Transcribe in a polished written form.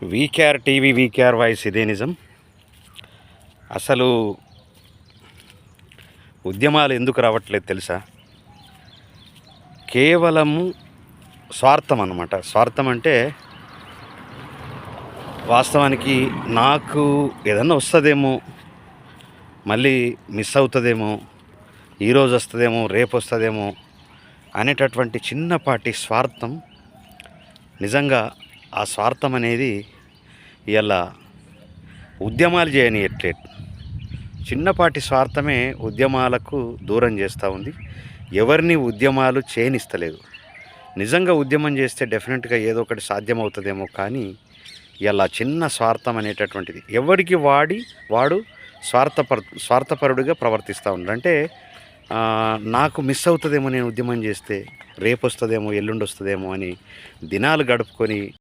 VKR TV VKR voice ఇదే నిజం. అసలు ఉద్యమాలు ఎందుకు రావట్లేదు తెలుసా? కేవలము స్వార్థం అన్నమాట. స్వార్థం అంటే వాస్తవానికి నాకు ఏదన్నా వస్తుందేమో, మళ్ళీ మిస్ అవుతుందేమో, ఈరోజు వస్తుందేమో, రేపు వస్తుందేమో అనేటటువంటి చిన్నపాటి స్వార్థం. నిజంగా ఆ స్వార్థం అనేది ఇలా ఉద్యమాలు చేయనియట్లేదు. చిన్నపాటి స్వార్థమే ఉద్యమాలకు దూరం చేస్తూ ఉంది. ఎవరిని ఉద్యమాలు చేయనిస్తలేదు. నిజంగా ఉద్యమం చేస్తే డెఫినెట్గా ఏదో ఒకటి సాధ్యమవుతుందేమో, కానీ ఇలా చిన్న స్వార్థం అనేటటువంటిది ఎవరికి వాడు స్వార్థపరుడిగా ప్రవర్తిస్తూ ఉన్నాడు. అంటే నాకు మిస్ అవుతుందేమో, నేను ఉద్యమం చేస్తే రేపు వస్తుందేమో, ఎల్లుండి వస్తుందేమో అని దినాలు గడుపుకొని